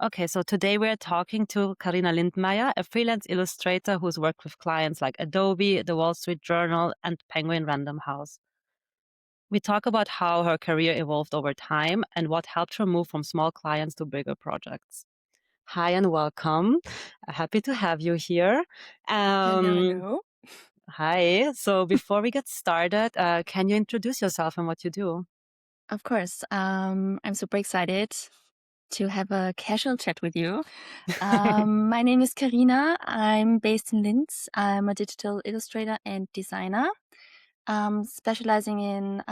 Okay, so today we're talking to Carina Lindmeier, a freelance illustrator who's worked with clients like Adobe, the Wall Street Journal, and Penguin Random House. We talk about how her career evolved over time and what helped her move from small clients to bigger projects. Hi and welcome. Happy to have you here. Hello, Um, hello. Hi. So before we get started, can you introduce yourself and what you do? Of course, I'm super excited to have a casual chat with you. My name is Carina. I'm based in Linz. I'm a digital illustrator and designer, specializing in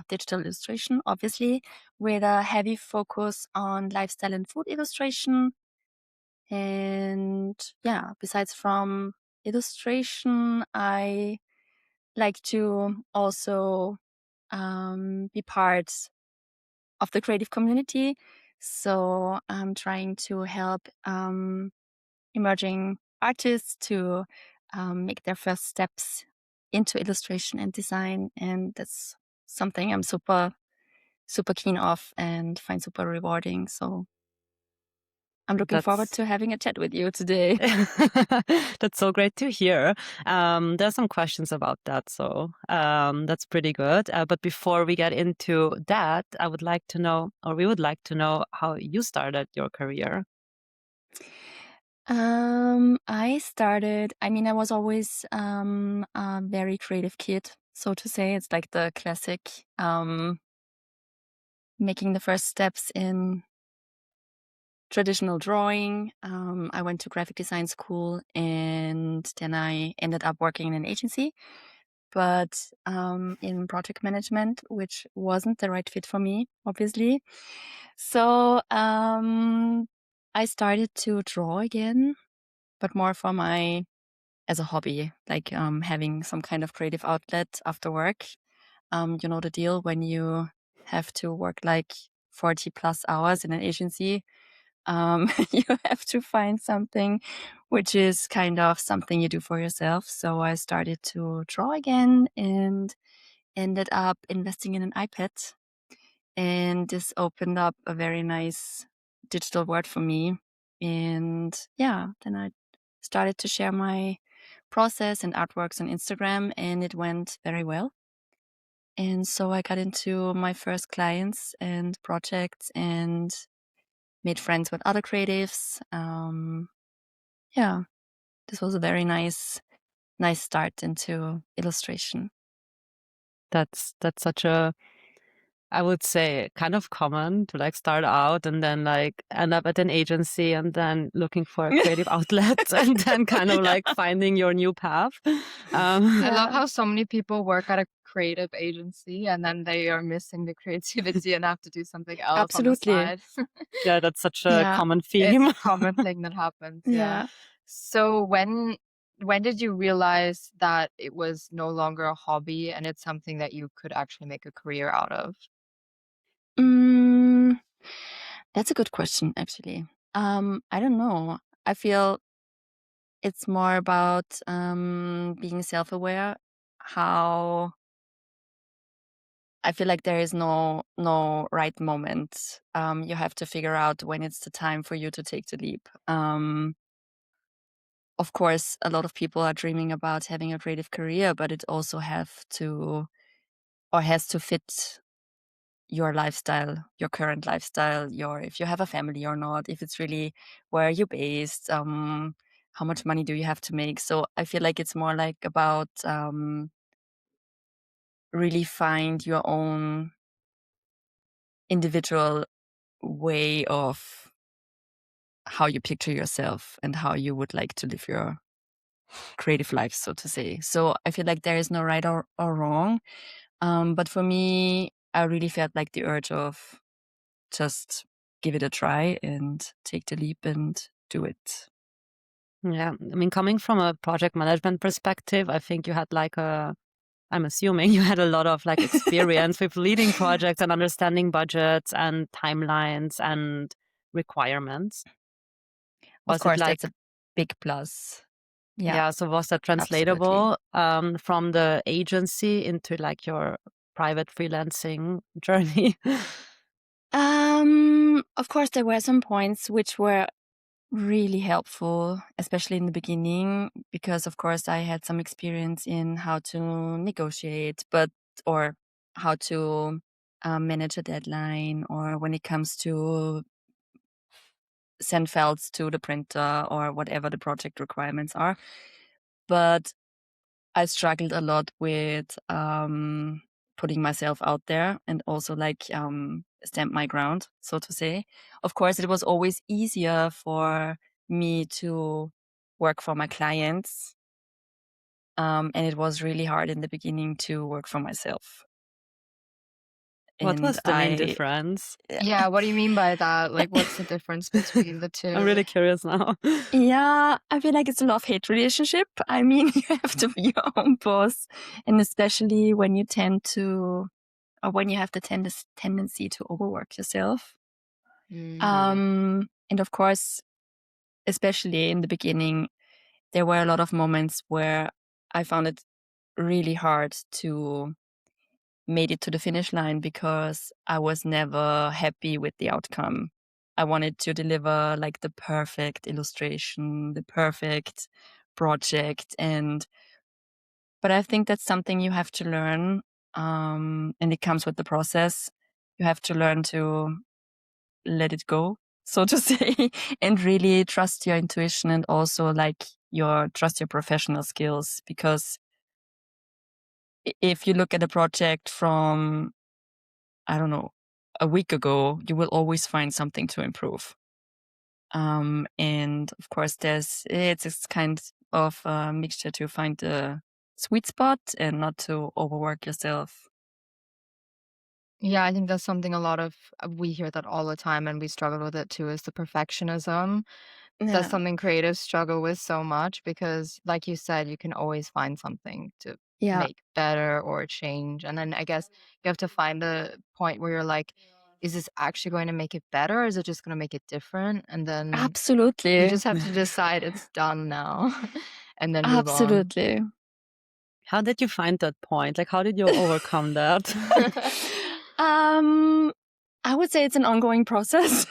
digital illustration, obviously, with a heavy focus on lifestyle and food illustration. And yeah, besides from illustration, I like to also be part of the creative community. So I'm trying to help emerging artists to make their first steps into illustration and design. And that's something I'm super keen of and find super rewarding. So I'm looking forward That's to having a chat with you today. That's so great to hear. There's some questions about that, so that's pretty good. But before we get into that, I would like to know, or we would like to know, how you started your career. I was always a very creative kid, so to say. It's like the classic making the first steps in traditional drawing. I went to graphic design school and then I ended up working in an agency, but in project management, which wasn't the right fit for me, obviously. So I started to draw again, but more for as a hobby, like having some kind of creative outlet after work. You know the deal when you have to work like 40 plus hours in an agency. You have to find something which is kind of something you do for yourself. So I started to draw again and ended up investing in an iPad. And this opened up a very nice digital world for me. And yeah, then I started to share my process and artworks on Instagram, and it went very well. And so I got into my first clients and projects and made friends with other creatives. Yeah, this was a very nice start into illustration. That's such a, I would say, kind of common to like start out and then like end up at an agency and then looking for a creative outlet and then kind of like Yeah. finding your new path. I love Yeah, how so many people work at a creative agency and then they are missing the creativity and have to do something else on the absolutely. side. Yeah, that's such a Yeah, common It's theme. a common thing that happens, yeah. yeah. So when did you realize that it was no longer a hobby and it's something that you could actually make a career out of? Mm, that's a good question, actually. I don't know. I feel it's more about being self-aware. How I feel like there is no right moment. You have to figure out when it's the time for you to take the leap. Of course, a lot of people are dreaming about having a creative career, but it also have to or has to fit your lifestyle, your current lifestyle, your if you have a family or not, if it's really where are you based, how much money do you have to make. So I feel like it's more like about really find your own individual way of how you picture yourself and how you would like to live your creative life, so to say. So I feel like there is no right or wrong. But for me, I really felt like the urge of just give it a try and take the leap and do it. Yeah, I mean, coming from a project management perspective, I think you had like a, I'm assuming you had a lot of like experience with leading projects and understanding budgets and timelines and requirements. Of Was it course, like, that's a big plus. Yeah, yeah, so was that absolutely. translatable from the agency into like your private freelancing journey? Of course, there were some points which were really helpful, especially in the beginning, because of course I had some experience in how to negotiate, or how to manage a deadline, or when it comes to send files to the printer or whatever the project requirements are. But I struggled a lot with putting myself out there and also stand my ground, so to say. Of course, it was always easier for me to work for my clients, and it was really hard in the beginning to work for myself. What And was the main difference? Yeah, what do you mean by that? Like, what's the difference between the two? I'm really curious now. Yeah, I feel like it's a love-hate relationship. I mean, you have to be your own boss, and especially when you when you have the tendency to overwork yourself. And of course, especially in the beginning, there were a lot of moments where I found it really hard to make it to the finish line because I was never happy with the outcome. I wanted to deliver like the perfect illustration, the perfect project, but I think that's something you have to learn, and it comes with the process. You have to learn to let it go, so to say, and really trust your intuition and also trust your professional skills. Because if you look at a project from, I don't know, a week ago, you will always find something to improve. And of course, it's this kind of mixture to find the sweet spot and not to overwork yourself. Yeah, I think that's something a lot of we hear that all the time, and we struggle with it too, is the perfectionism. That's Yeah, something creatives struggle with so much because, like you said, you can always find something to yeah, make better or change. And then I guess you have to find the point where you're like, is this actually going to make it better or is it just going to make it different? And then you absolutely, just have to decide it's done now and then move on. absolutely. How did you find that point? Like, how did you overcome that? um, I would say it's an ongoing process.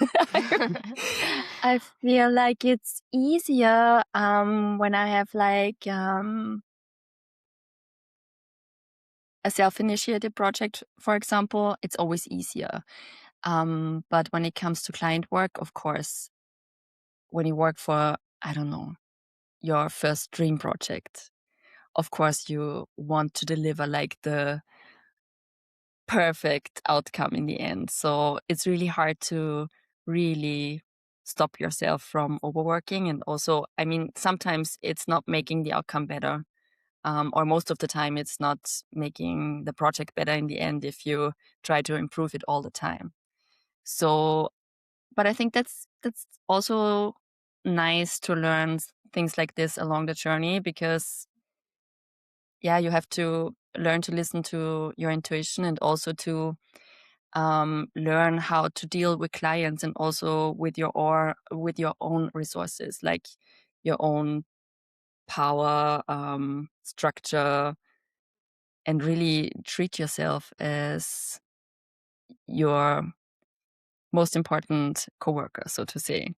I feel like it's easier when I have a self-initiated project, for example. It's always easier. But when it comes to client work, of course, when you work for, I don't know, your first dream project, of course you want to deliver like the perfect outcome in the end. So it's really hard to really stop yourself from overworking. And also, I mean, sometimes it's not making the outcome better. Or most of the time, it's not making the project better in the end if you try to improve it all the time. So, but I think that's also nice to learn things like this along the journey, because yeah, you have to learn to listen to your intuition and also to learn how to deal with clients and also with your own resources, like your own power, structure, and really treat yourself as your most important coworker, so to say.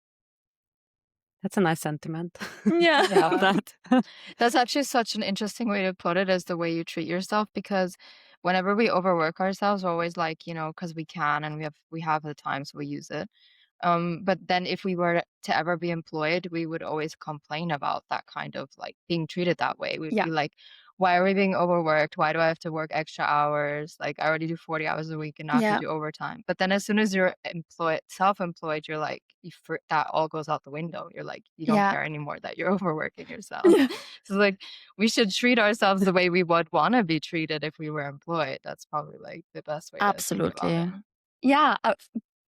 That's a nice sentiment. Yeah. I love Yeah. that. That's actually such an interesting way to put it, as the way you treat yourself, because whenever we overwork ourselves, we're always like, because we can and we have the time, so we use it. But then if we were to ever be employed, we would always complain about that kind of like being treated that way. We'd Yeah. be like, why are we being overworked? Why do I have to work extra hours? Like I already do 40 hours a week and now I have to Yeah. do overtime. But then as soon as you're self-employed, you're like, that all goes out the window. You're like, you don't Yeah. care anymore that you're overworking yourself. So like we should treat ourselves the way we would want to be treated if we were employed. That's probably like the best way to think about it. Absolutely. Yeah.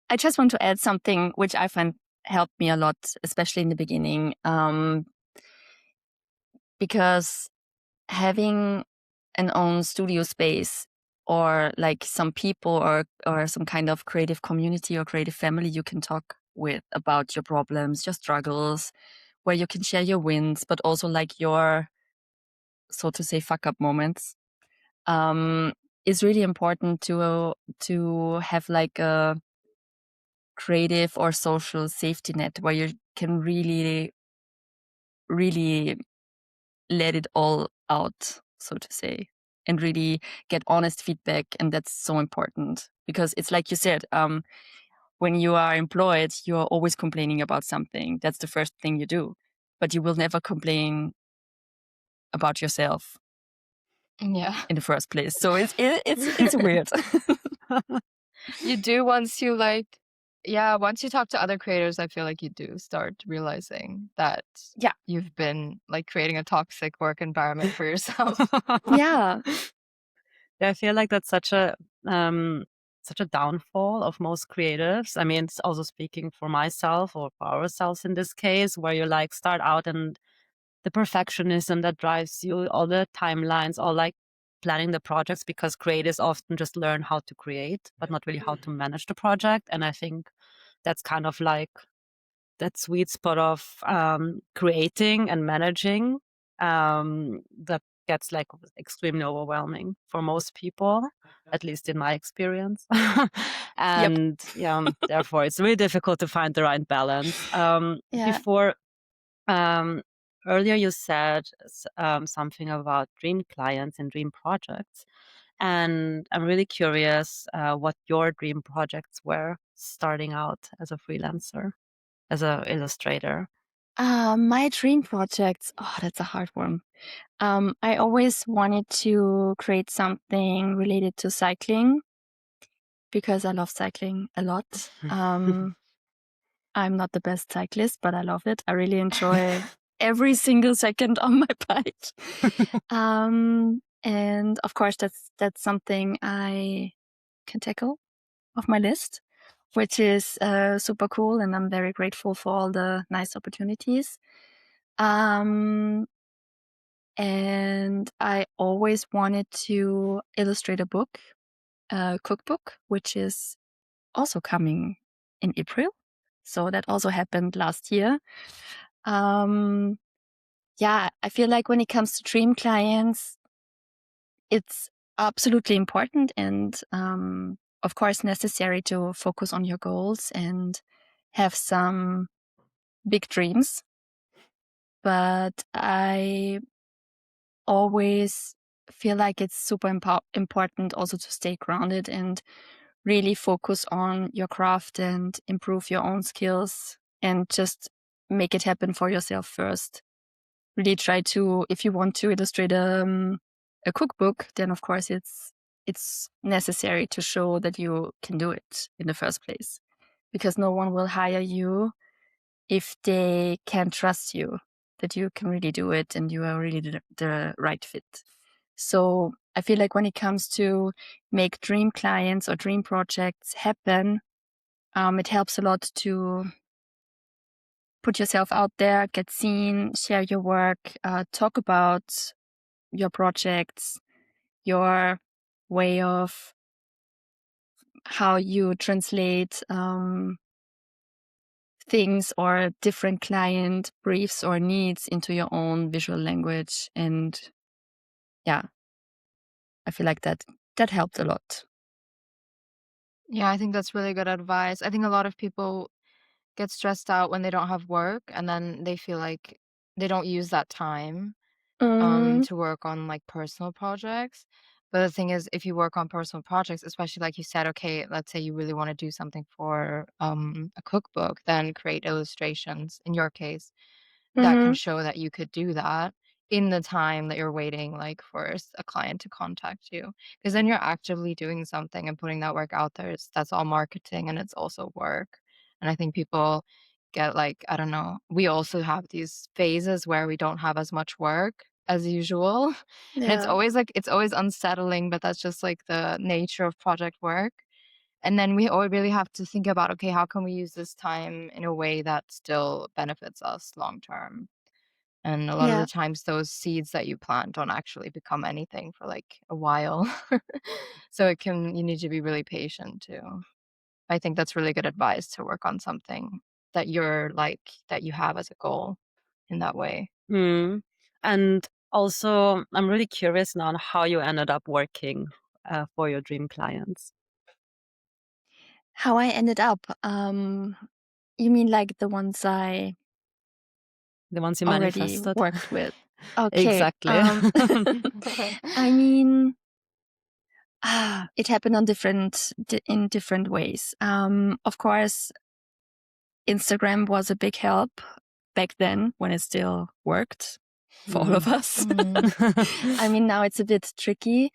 I just want to add something which I find helped me a lot, especially in the beginning, because having an own studio space, or like some people, or some kind of creative community or creative family you can talk with about your problems, your struggles, where you can share your wins, but also like your, so to say, fuck up moments, um, is really important to have like creative or social safety net where you can really, really let it all out, so to say, and really get honest feedback. And that's so important because it's like you said, when you are employed, you are always complaining about something. That's the first thing you do, but you will never complain about yourself Yeah. in the first place. So it's weird. You do once you once you talk to other creators, I feel like you do start realizing that Yeah. you've been like creating a toxic work environment for yourself. Yeah. Yeah, I feel like that's such a downfall of most creatives. I mean, it's also speaking for myself or for ourselves in this case, where you like start out and the perfectionism that drives you, all the timelines, all like planning the projects, because creators often just learn how to create, but not really how to manage the project. And I think that's kind of like that sweet spot of creating and managing that gets like extremely overwhelming for most people, at least in my experience. Yep. And yeah, therefore it's really difficult to find the right balance. Yeah. Before um, earlier you said something about dream clients and dream projects, and I'm really curious what your dream projects were starting out as a freelancer, as a illustrator. My dream projects. Oh, that's a hard one. I always wanted to create something related to cycling because I love cycling a lot. I'm not the best cyclist, but I love it. I really enjoy every single second on my bike. And of course, that's something I can tackle off my list, which is super cool, and I'm very grateful for all the nice opportunities. And I always wanted to illustrate a book, a cookbook, which is also coming in April. So that also happened last year. Yeah, I feel like when it comes to dream clients, it's absolutely important and, of course, necessary to focus on your goals and have some big dreams. But I always feel like it's super important also to stay grounded and really focus on your craft and improve your own skills and just make it happen for yourself first. Really try to, if you want to illustrate a cookbook, then of course it's necessary to show that you can do it in the first place, because no one will hire you if they can't trust you that you can really do it and you are really the right fit. So I feel like when it comes to make dream clients or dream projects happen, it helps a lot to put yourself out there, get seen, share your work, talk about your projects, your way of how you translate things or different client briefs or needs into your own visual language. And yeah, I feel like that helped a lot. Yeah, I think that's really good advice. I think a lot of people get stressed out when they don't have work, and then they feel like they don't use that time Mm, to work on like personal projects. But the thing is, if you work on personal projects, especially like you said, okay, let's say you really want to do something for a cookbook, then create illustrations in your case that can mm-hmm. show that you could do that in the time that you're waiting like for a client to contact you, because then you're actively doing something and putting that work out there. That's all marketing and it's also work. And I think people get like, I don't know, we also have these phases where we don't have as much work as usual. And it's Yeah, always like, it's always unsettling, but that's just like the nature of project work. And then we all really have to think about, okay, how can we use this time in a way that still benefits us long term? And a lot of yeah, the times those seeds that you plant don't actually become anything for like a while. So you need to be really patient too. I think that's really good advice to work on something that that you have as a goal in that way. Mm. And also, I'm really curious now on how you ended up working for your dream clients. How I ended up? You mean like the ones I The ones you already manifested? worked with? Okay. Exactly. I mean, it happened on in different ways. Of course, Instagram was a big help back then when it still worked for all of us. I mean, now it's a bit tricky,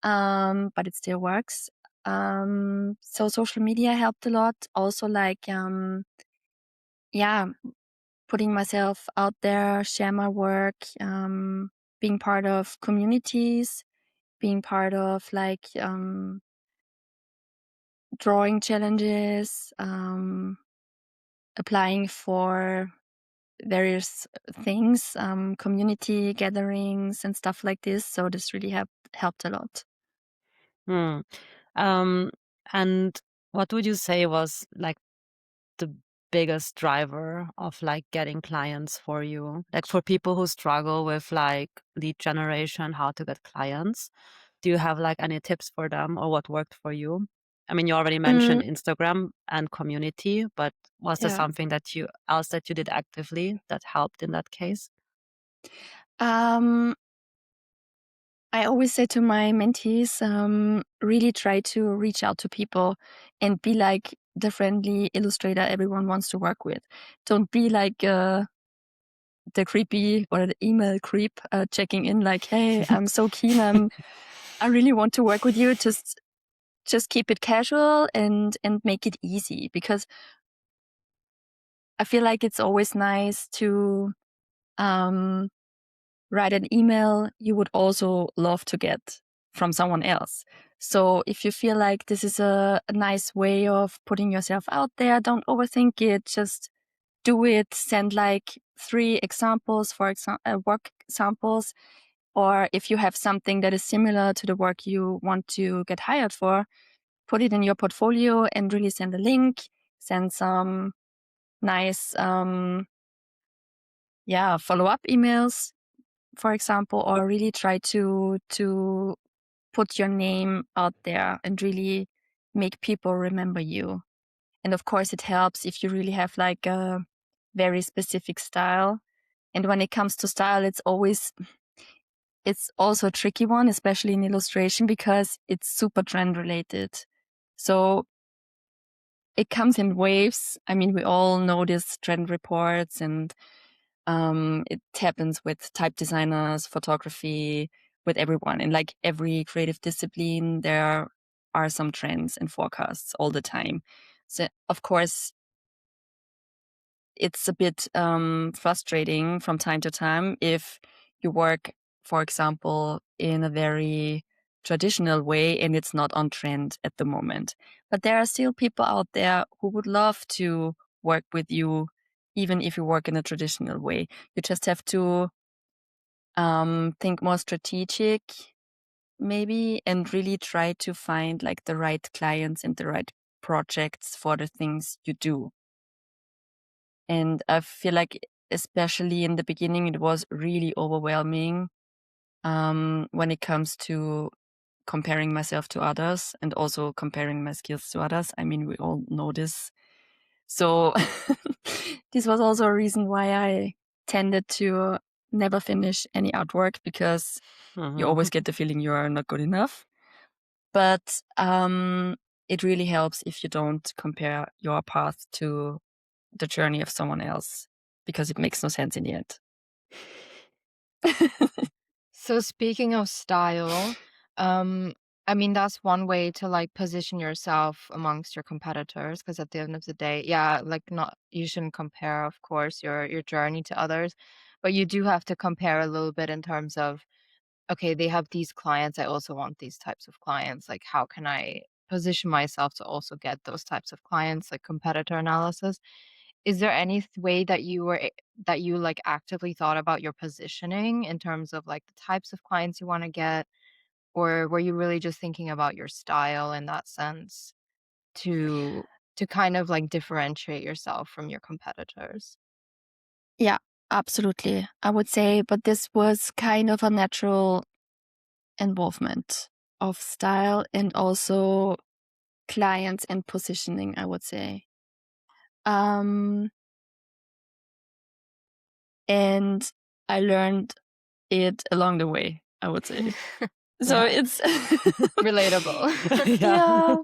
but it still works. So social media helped a lot. Also, like, yeah, putting myself out there, share my work, being part of communities, being part of like drawing challenges, applying for various things, community gatherings and stuff like this. So this really helped a lot. Hmm. And what would you say was like the biggest driver of like getting clients for you? Like for people who struggle with like lead generation, how to get clients, do you have like any tips for them or what worked for you? I mean, you already mentioned Instagram and community, but was there Yeah. something that you did actively that helped in that case? Um, I always say to my mentees, really try to reach out to people and be like the friendly illustrator everyone wants to work with. Don't be like the creepy or the email creep checking in like, hey, I'm so keen. I really want to work with you. Just keep it casual and make it easy, because I feel like it's always nice to write an email you would also love to get from someone else. So if you feel like this is a nice way of putting yourself out there, don't overthink it. Just do it. Send like 3 examples, for example, work samples. Or if you have something that is similar to the work you want to get hired for, put it in your portfolio and really send a link, send some nice, follow-up emails, for example, or really try to put your name out there and really make people remember you. And of course, it helps if you really have like a very specific style. And when it comes to style, it's also a tricky one, especially in illustration, because it's super trend related. So it comes in waves. I mean, we all know these trend reports, and it happens with type designers, photography, with everyone. In like every creative discipline, there are some trends and forecasts all the time. So of course, it's a bit frustrating from time to time if you work, for example, in a very traditional way and it's not on trend at the moment. But there are still people out there who would love to work with you, even if you work in a traditional way. You just have to think more strategic, maybe, and really try to find like the right clients and the right projects for the things you do. And I feel like, especially in the beginning, it was really overwhelming when it comes to comparing myself to others and also comparing my skills to others. I mean, we all know this. So this was also a reason why I tended to never finish any artwork, because you always get the feeling you are not good enough. But it really helps if you don't compare your path to the journey of someone else, because it makes no sense in the end. So speaking of style, um, I mean, that's one way to like position yourself amongst your competitors, because at the end of the day, yeah, like not you shouldn't compare, of course, your journey to others, but you do have to compare a little bit in terms of, okay, they have these clients, I also want these types of clients. Like, how can I position myself to also get those types of clients, like competitor analysis? Is there any way that that you like actively thought about your positioning in terms of like the types of clients you want to get, or were you really just thinking about your style in that sense to kind of like differentiate yourself from your competitors? Yeah, absolutely. I would say, but this was kind of a natural involvement of style and also clients and positioning, I would say. And I learned it along the way, I would say. So Yeah. it's Relatable. yeah.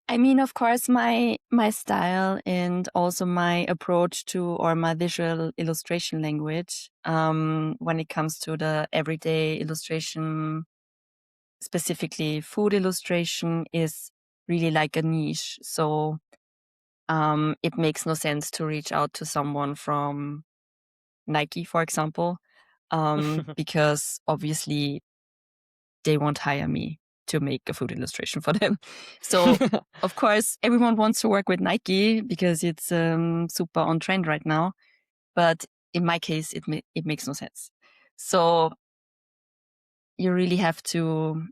I mean, of course, my style and also my approach to, or my visual illustration language, when it comes to the everyday illustration, specifically food illustration, is really like a niche. So it makes no sense to reach out to someone from Nike, for example, because obviously they won't hire me to make a food illustration for them. So of course, everyone wants to work with Nike because it's super on trend right now. But in my case, it makes no sense. So you really have to,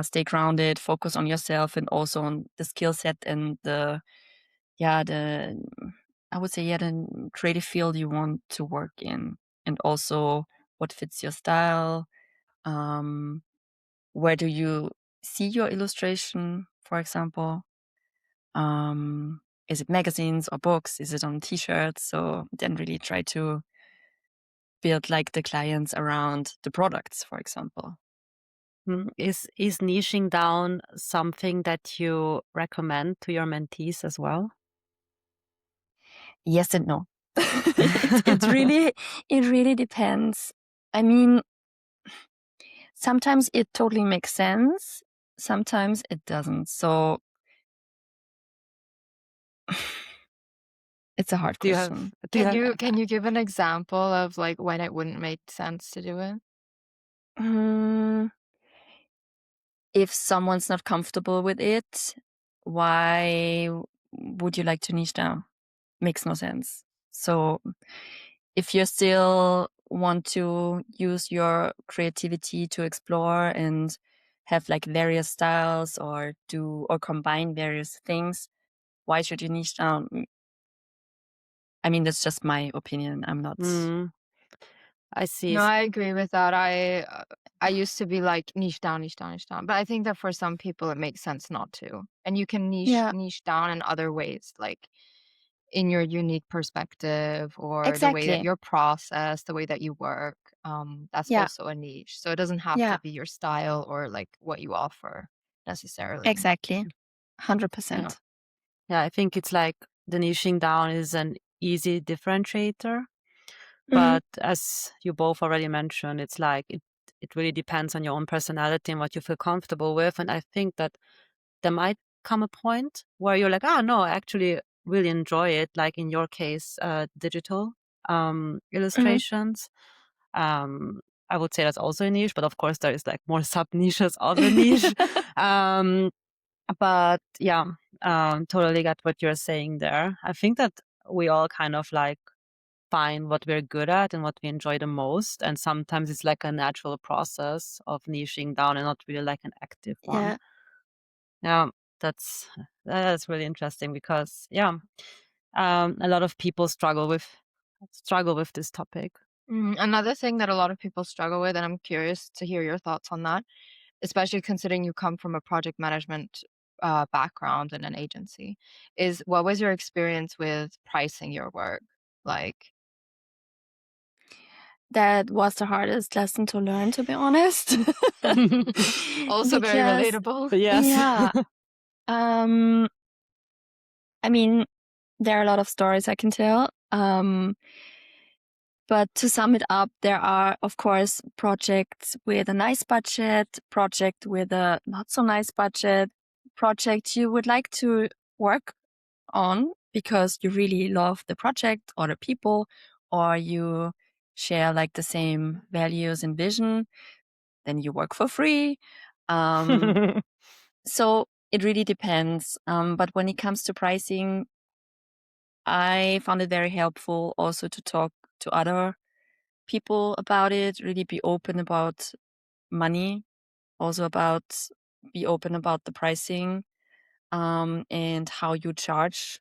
stay grounded, focus on yourself, and also on the skill set and the I would say, the creative field you want to work in, and also what fits your style. Where do you see your illustration, for example? Is it magazines or books? Is it on t-shirts? So then really try to build like the clients around the products, for example. Is niching down something that you recommend to your mentees as well? Yes and no. It really depends. I mean, sometimes it totally makes sense. Sometimes it doesn't. So it's a hard Do you have question. do you Can you give an example of like when it wouldn't make sense to do it? Mm, if someone's not comfortable with it, why would you like to niche down? Makes no sense. So if you still want to use your creativity to explore and have like various styles or combine various things, why should you niche down? I mean, that's just my opinion. I'm not. Mm, I see. No, I agree with that. I used to be like niche down, niche down, niche down. But I think that for some people it makes sense not to. And you can Yeah, niche down in other ways, like in your unique perspective or the way that exactly. you're processed, the way that you work. That's Yeah, also a niche. So it doesn't have to yeah, be your style or like what you offer necessarily. exactly. Yeah. 100%. Yeah, I think it's like the niching down is an easy differentiator. Mhm. But as you both already mentioned, it's like it really depends on your own personality and what you feel comfortable with. And I think that there might come a point where you're like, oh no, I actually really enjoy it. Like in your case, digital Mhm. illustrations. Um, I would say that's also a niche, but of course there is like more sub niches of a niche. Um, but yeah, totally get what you're saying there. I think that we all kind of like find what we're good at and what we enjoy the most. And sometimes it's like a natural process of niching down and not really like an active one. Yeah. Yeah, that's really interesting because yeah, a lot of people struggle with this topic. Another thing that a lot of people struggle with, and I'm curious to hear your thoughts on that, especially considering you come from a project management background in an agency, is what was your experience with pricing your work? Like, That was the hardest lesson to learn, to be honest. also very Because, relatable. Yes. yeah, um, I mean, there are a lot of stories I can tell. But to sum it up, there are, of course, projects with a nice budget, project with a not so nice budget, project you would like to work on because you really love the project or the people, or you share like the same values and vision, then you work for free. Um, so it really depends. But when it comes to pricing, I found it very helpful also to talk to other people about it, really be open about money, also about be open about the pricing, and how you charge,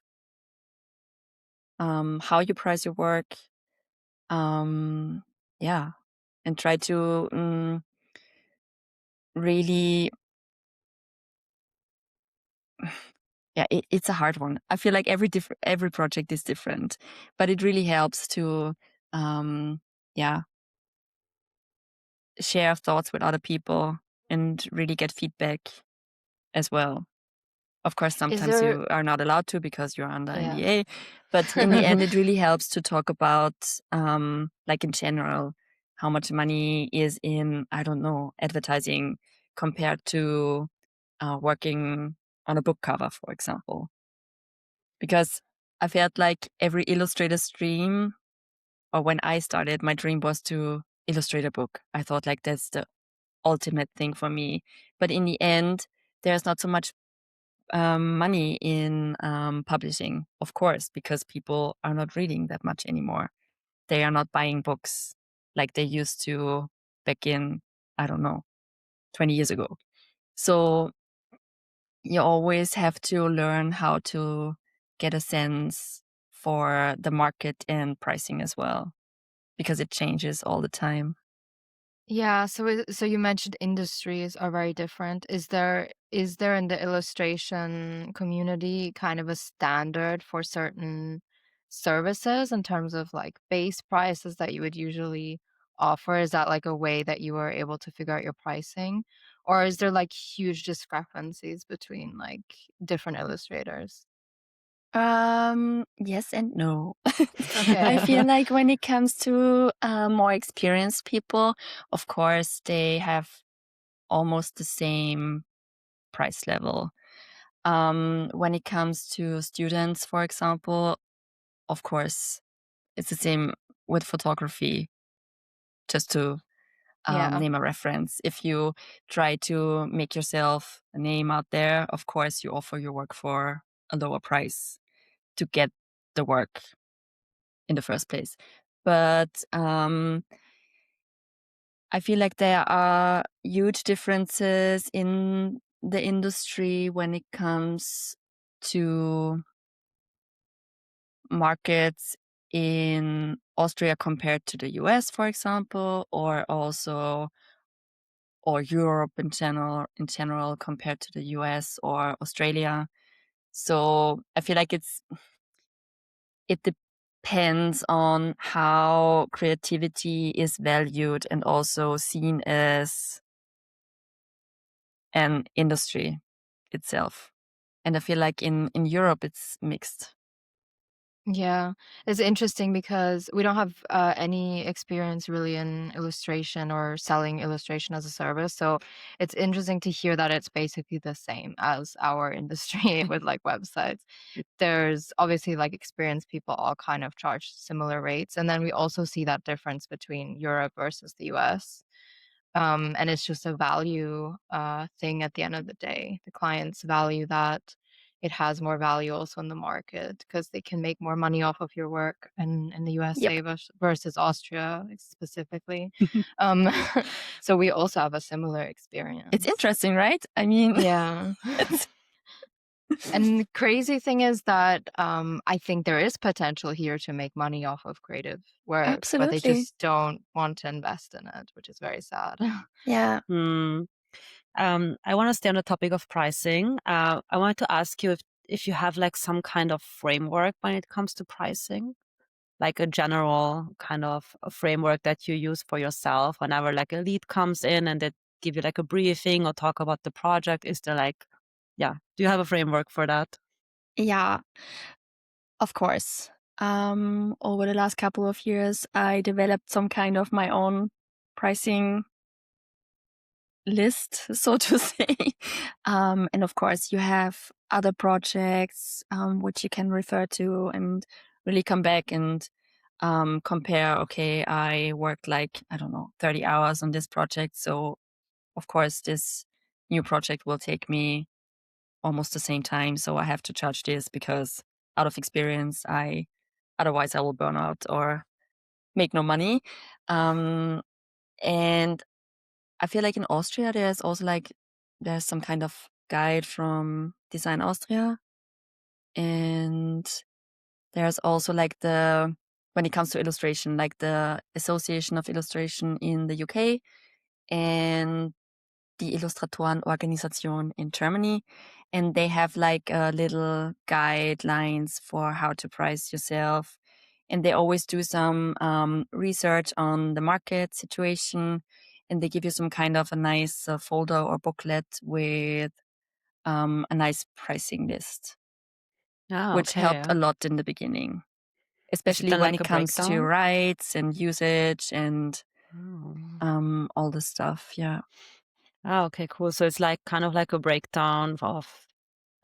how you price your work. Um, yeah, and try to really yeah, it's a hard one. I feel like every project is different, but it really helps to yeah, share thoughts with other people and really get feedback as well. Of course, Is sometimes there you are not allowed to because you're under yeah. NDA, but in the end, it really helps to talk about, like in general, how much money is in, I don't know, advertising compared to working on a book cover, for example. Because I felt like every illustrator's dream, or when I started, my dream was to illustrate a book. I thought like that's the ultimate thing for me. But in the end, there's not so much money in publishing, of course, because people are not reading that much anymore. They are not buying books like they used to back in, I don't know, 20 years ago. So you always have to learn how to get a sense for the market and pricing as well, because it changes all the time. Yeah, so you mentioned industries are very different. Is there in the illustration community kind of a standard for certain services in terms of like base prices that you would usually offer? Is that like a way that you were able to figure out your pricing? Or is there like huge discrepancies between like different illustrators? Yes and no. I Okay. feel like when it comes to more experienced people, of course, they have almost the same price level. When it comes to students, for example, of course, it's the same with photography, just to Yeah. name a reference. If you try to make yourself a name out there, of course, you offer your work for a lower price to get the work in the first place. But I feel like there are huge differences in the industry when it comes to markets in Austria compared to the US, for example, or also or Europe in general compared to the US or Australia. So I feel like it depends on how creativity is valued and also seen as an industry itself. And I feel like in Europe it's mixed. Yeah, it's interesting because we don't have any experience really in illustration or selling illustration as a service. So it's interesting to hear that it's basically the same as our industry with like websites. There's obviously like experienced people all kind of charge similar rates. And then we also see that difference between Europe versus the US. And it's just a value thing at the end of the day. The clients value that it has more value also in the market because they can make more money off of your work in the Yep. USA versus Austria specifically. Um, so we also have a similar It's experience. interesting, right? I mean, Yeah. it's And the crazy thing is that I think there is potential here to make money off of creative work, but they absolutely. just don't want to invest in it, which is very sad. Yeah. Hmm. I want to stay on the topic of pricing. I wanted to ask you if you have like some kind of framework when it comes to pricing, like a general kind of a framework that you use for yourself whenever like a lead comes in and they give you like a briefing or talk about the project. Is there like, yeah, do you have a framework for that? Yeah, of course. Over the last couple of years, I developed some kind of my own pricing list, so to say. And of course, you have other projects which you can refer to and really come back and compare. Okay, I worked like, I don't know, 30 hours on this project. So, of course, this new project will take me almost the same time. So I have to charge this because out of experience, otherwise I will burn out or make no money. Um, and I feel like in Austria, there's some kind of guide from Design Austria. And there's also like when it comes to illustration, like the Association of Illustration in the UK. And die Illustratorenorganisation in Germany, and they have like little guidelines for how to price yourself. And they always do some research on the market situation, and they give you some kind of a nice folder or booklet with a nice pricing list, Ah, which helped okay. a lot in the beginning, Is it especially then when like it a comes to breakdown? rights and usage and Oh. all the stuff. Yeah. Ah, okay, cool. So it's like kind of like a breakdown of,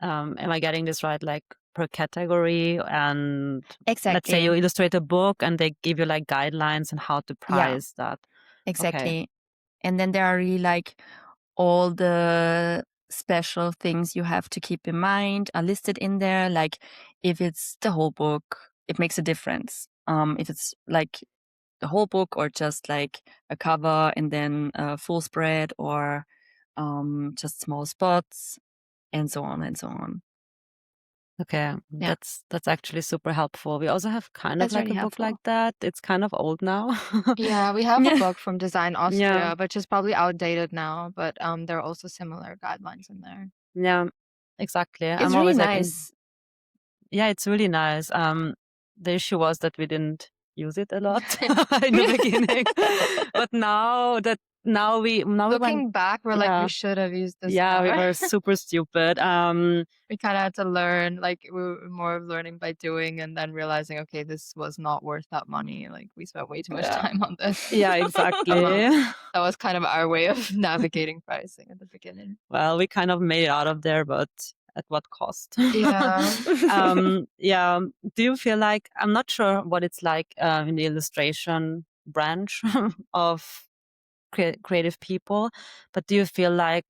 am I getting this right? Like per category, and let's say Exactly. you illustrate a book and they give you like guidelines on how to Yeah, price that. Okay. exactly. And then there are really like all the special things you have to keep in mind are listed in there. Like if it's the whole book, it makes a difference. If it's like the whole book or just like a cover and then a full spread or just small spots and so on and so on. Okay. Yeah, That's actually super helpful. We also have kind of that's like really a book like helpful. that. It's kind of old now. Yeah, we have a Yeah. book from Design Yeah. Austria, which is probably outdated now, but there are also similar guidelines in there. Yeah. Exactly. It's I'm really always like in nice. Yeah, it's really nice. The issue was that we didn't use it a lot in the beginning, but now we went. Looking back, we're like, we Yeah, should have used this yeah, we more. were super stupid. We kind of had to learn, like we were more of learning by doing and then realizing, okay, this was not worth that money. Like we spent way too much Yeah, time on this. yeah, exactly. That was kind of our way of navigating pricing at the beginning. Well, we kind of made it out of there, but at what cost? Yeah. Yeah. Do you feel like, I'm not sure what it's like in the illustration branch of creative people, but do you feel like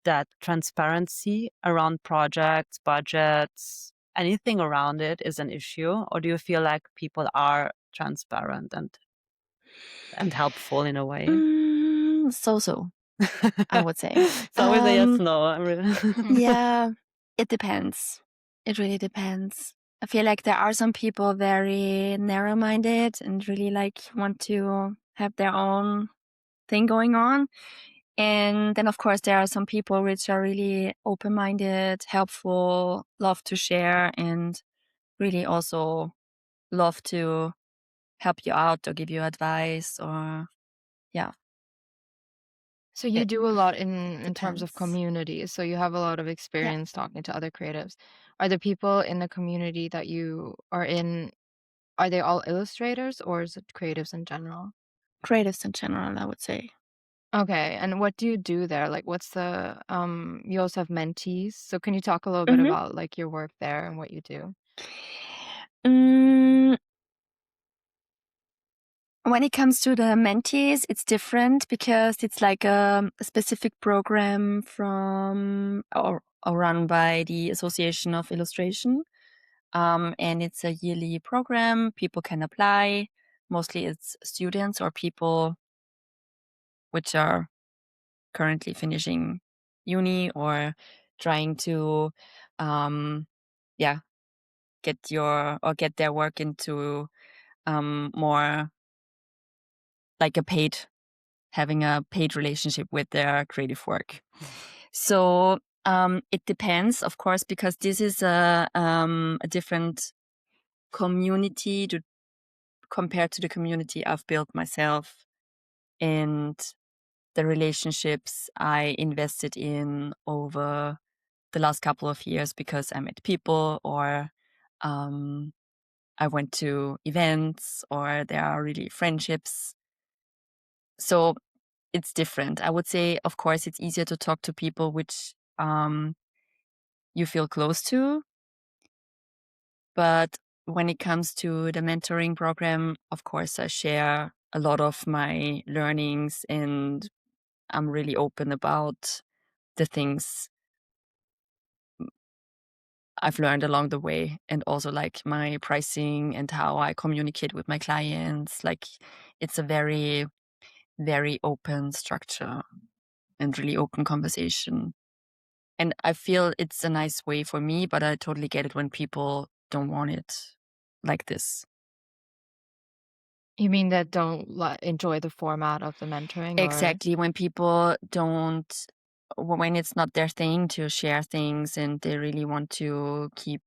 that transparency around projects, budgets, anything around it is an issue? Or do you feel like people are transparent and helpful in a way? So, I would say. It's always a yes, no. I really Yeah, it depends. It really depends. I feel like there are some people very narrow-minded and really like want to have their own thing going on. And then, of course, there are some people which are really open-minded, helpful, love to share, and really also love to help you out or give you advice or, yeah, So you it do a lot in terms of depends. community. So you have a lot of Yeah, experience talking to other creatives. Are the people in the community that you are in, are they all illustrators or is it creatives in general? creatives in general, I would say. Okay, and what do you do there? Like what's the you also have mentees. So can you talk a little bit Mhm. about like your work there and what you do? Mm, when it comes to the mentees, it's different because it's like a specific program from or run by the Association of Illustration. And it's a yearly program. People can apply. Mostly it's students or people which are currently finishing uni or trying to, yeah, get their work into more like having a paid relationship with their creative work. So it depends, of course, because this is a different community compared to the community I've built myself and the relationships I invested in over the last couple of years because I met people or um, I went to events or there are really friendships. So it's different. I would say, of course, it's easier to talk to people which you feel close to. But when it comes to the mentoring program, of course, I share a lot of my learnings and I'm really open about the things I've learned along the way and also like my pricing and how I communicate with my clients. Like it's a very, very open structure and really open conversation. And I feel it's a nice way for me, but I totally get it when people don't want it like this. You mean that don't enjoy the format of the mentoring, or? Exactly, when people don't, when it's not their thing to share things and they really want to keep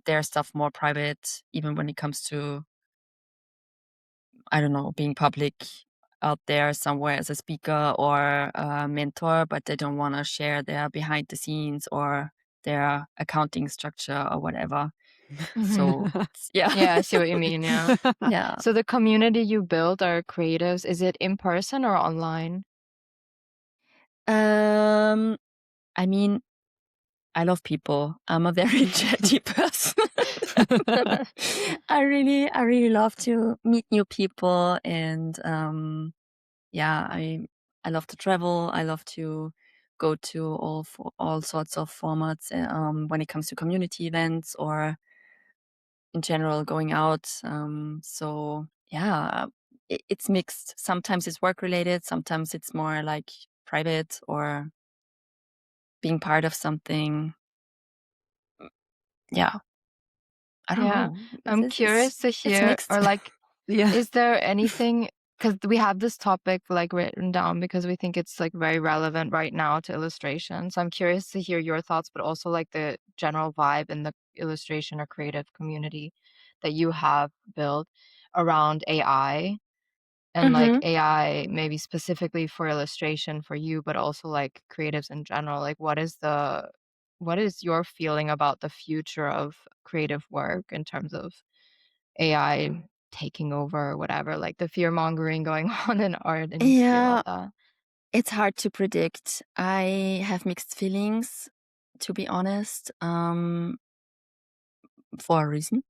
their stuff more private, even when it comes to, I don't know, being public out there somewhere as a speaker or a mentor, but they don't want to share their behind the scenes or their accounting structure or whatever. So yeah. Yeah, I see what you mean, yeah. Yeah. So the community you build are creatives. Is it in person or online? Um, I mean, I love people. I'm a very chatty person. I really love to meet new people and yeah, I love to travel. I love to go to all sorts of formats when it comes to community events or in general going out. So yeah, it's mixed. Sometimes it's work related, sometimes it's more like private or being part of something. Yeah, I don't Yeah. know. I'm curious to It's hear, mixed. or like, Yeah. is there anything, because we have this topic like written down because we think it's like very relevant right now to illustration. So I'm curious to hear your thoughts, but also like the general vibe in the illustration or creative community that you have built around AI, and like Mhm. AI maybe specifically for illustration for you, but also like creatives in general. Like what is your feeling about the future of creative work in terms of AI taking over or whatever, like the fear mongering going on in art industry about Yeah, that? it's hard to predict. I have mixed feelings, to be honest, for a reason.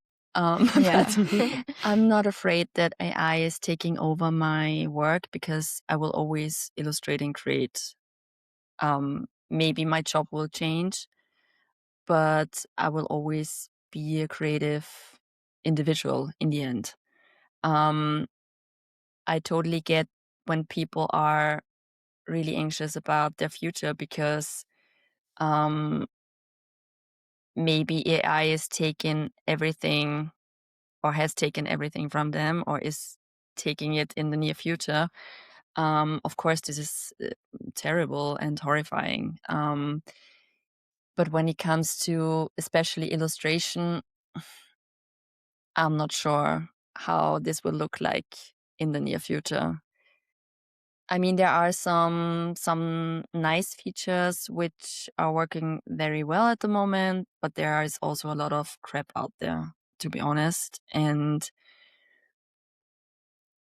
Yeah. But I'm not afraid that AI is taking over my work because I will always illustrate and create. Maybe my job will change, but I will always be a creative individual in the end. Um, I totally get when people are really anxious about their future because um, maybe AI is taking everything or has taken everything from them or is taking it in the near future. Of course, this is terrible and horrifying. But when it comes to especially illustration, I'm not sure how this will look like in the near future. I mean, there are some nice features which are working very well at the moment, but there is also a lot of crap out there, to be honest. And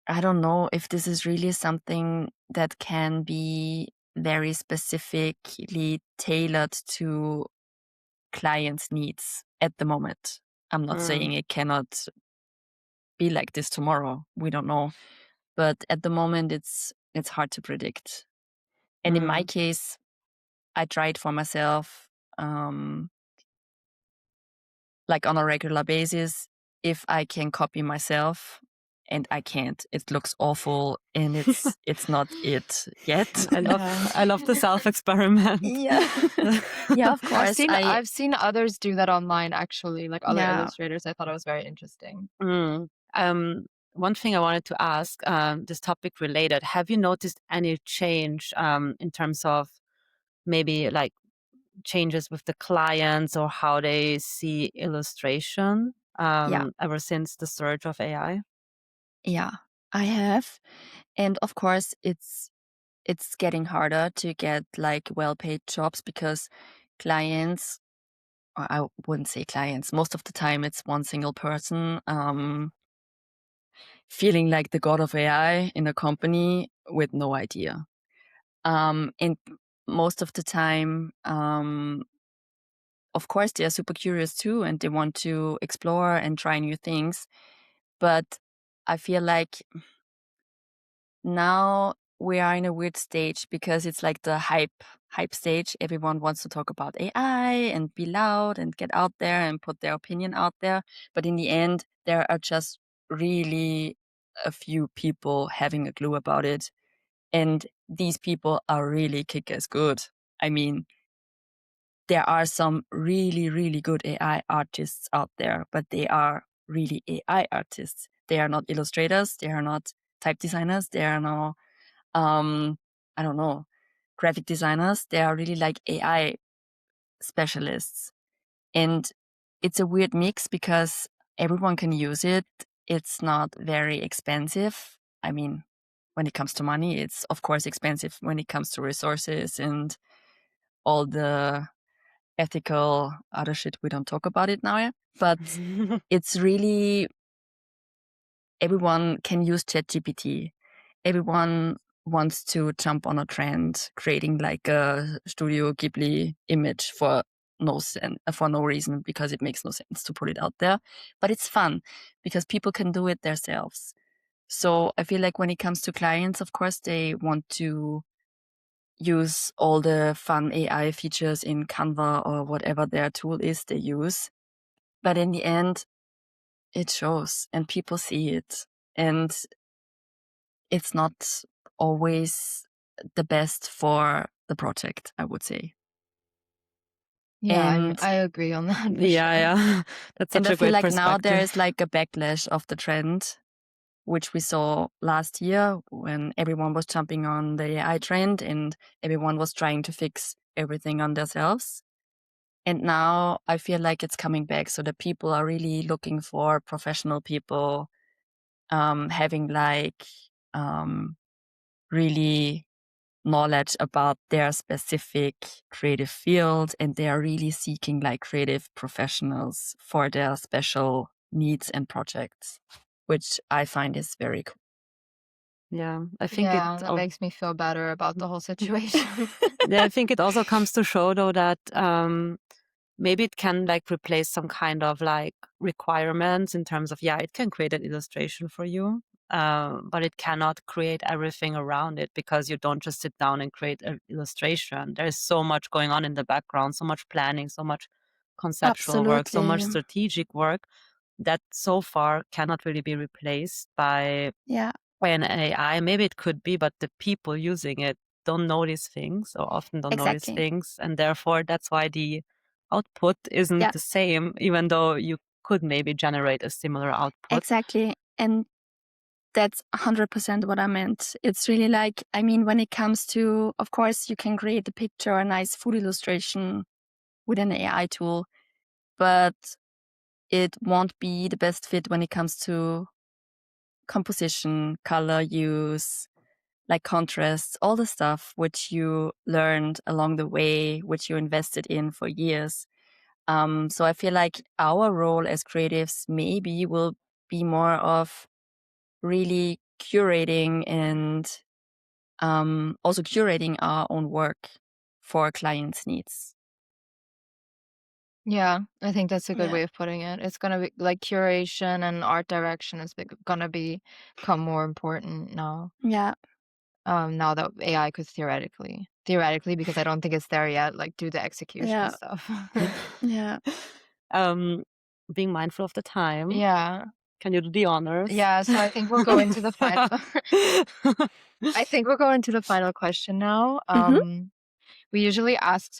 I don't know if this is really something that can be very specifically tailored to clients' needs at the moment. I'm not Mm, saying it cannot be like this tomorrow. We don't know. But at the moment it's hard to predict. And in my mm. case, I try it for myself, um, like on a regular basis. If I can copy myself and I can't, it looks awful and it's not it yet. I love Yeah. I love the self-experiment. Yeah. Yeah, of I've course. seen I've seen others do that online actually, like other Yeah, illustrators. I thought it was very interesting. Mm. One thing I wanted to ask, this topic related, have you noticed any change in terms of maybe like changes with the clients or how they see illustration yeah, ever since the surge of AI? yeah, I have. And of course, it's getting harder to get like well-paid jobs because clients, or I wouldn't say clients, most of the time it's one single person feeling like the god of AI in a company with no idea. And most of the time, of course, they are super curious too, and they want to explore and try new things. But I feel like now we are in a weird stage because it's like the hype stage. Everyone wants to talk about AI and be loud and get out there and put their opinion out there. But in the end, there are just really a few people having a clue about it. And these people are really kick-ass good. I mean, there are some really, really good AI artists out there, but they are really AI artists. they are not illustrators, they are not type designers, they are no, I don't know, graphic designers. They are really like AI specialists. And it's a weird mix because everyone can use it. It's not very expensive. I mean, when it comes to money, it's of course expensive when it comes to resources and all the ethical other shit. We don't talk about it now, yeah? But it's really, everyone can use ChatGPT. Everyone wants to jump on a trend, creating like a Studio Ghibli image for no reason, because it makes no sense to put it out there. But it's fun because people can do it themselves. So I feel like when it comes to clients, of course, they want to use all the fun AI features in Canva or whatever their tool is they use. But in the end, it shows and people see it. And it's not always the best for the project, I would say. Yeah, And I agree on that for Yeah, sure. yeah. That's such I a feel great like now there perspective. is like a backlash of the trend, which we saw last year when everyone was jumping on the AI trend and everyone was trying to fix everything on themselves. And now I feel like it's coming back. So the people are really looking for professional people, having like really knowledge about their specific creative field, and they are really seeking like creative professionals for their special needs and projects, which I find is very cool. Yeah, I think Yeah, that makes me feel better about the whole situation. yeah, I think it also comes to show though that maybe it can like replace some kind of like requirements in terms of, yeah, it can create an illustration for you, but it cannot create everything around it, because you don't just sit down and create an illustration. There's so much going on in the background, so much planning, so much conceptual work, so much Absolutely. strategic work that so far cannot really be replaced Yeah, by an AI. Maybe it could be, but the people using it don't know these things, or often don't know these exactly. things. And therefore, that's why the output isn't Yeah, the same, even though you could maybe generate a similar output. exactly. And that's 100% what I meant. It's really like, I mean, when it comes to, of course, you can create a picture, a nice food illustration with an AI tool, but it won't be the best fit when it comes to composition, color use, like contrasts, all the stuff which you learned along the way, which you invested in for years. So I feel like our role as creatives maybe will be more of really curating and also curating our own work for clients' needs. Yeah, I think that's a good Yeah. way of putting it. It's gonna be like curation and art direction is gonna become more important now. Yeah. Now that AI could theoretically, because I don't think it's there yet, like do the execution Yeah. stuff. Yeah. um, Being mindful of the time, Yeah. can you do the honors? Yeah, so I think we'll go into the final I think we'll go into the final question now. Hmm. We usually ask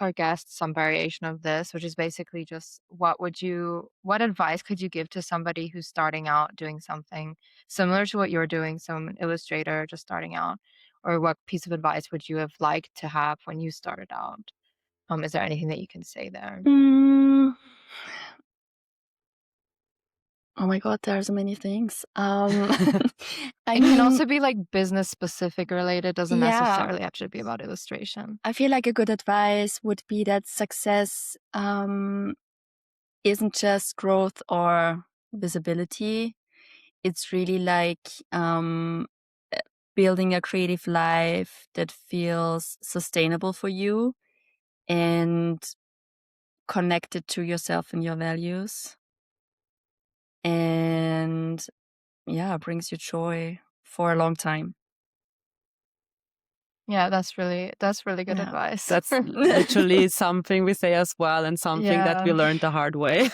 our guests some variation of this, which is basically just what advice could you give to somebody who's starting out doing something similar to what you're doing, some illustrator just starting out, or what piece of advice would you have liked to have when you started out? Is there anything that you can say there? Mm, oh my God, there are so many things. I It can mean, also be like business specific related, doesn't yeah, necessarily actually be about illustration. I feel like a good advice would be that success isn't just growth or visibility. It's really like uh, building a creative life that feels sustainable for you and connected to yourself and your values. And yeah, brings you joy for a long time. Yeah, that's really good Yeah. advice. That's literally something we say as well, and something that we Yeah. learned the hard way.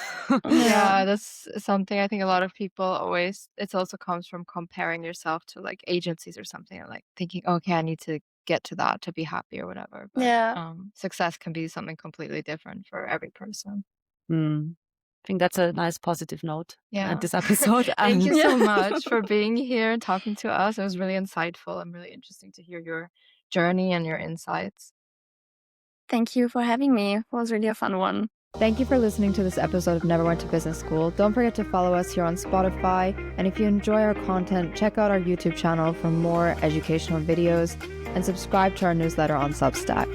Yeah. Yeah, that's something I think a lot of people always it also comes from comparing yourself to like agencies or something, or like thinking, okay, I need to get to that to be happy or whatever. But Yeah. success can be something completely different for every person. Mm. I think that's a nice positive note Yeah. at this episode. Thank you And so much for being here and talking to us. It was really insightful and really interesting to hear your journey and your insights. Thank you for having me. It was really a fun one. Thank you for listening to this episode of Never Went to Business School. Don't forget to follow us here on Spotify. And if you enjoy our content, check out our YouTube channel for more educational videos and subscribe to our newsletter on Substack.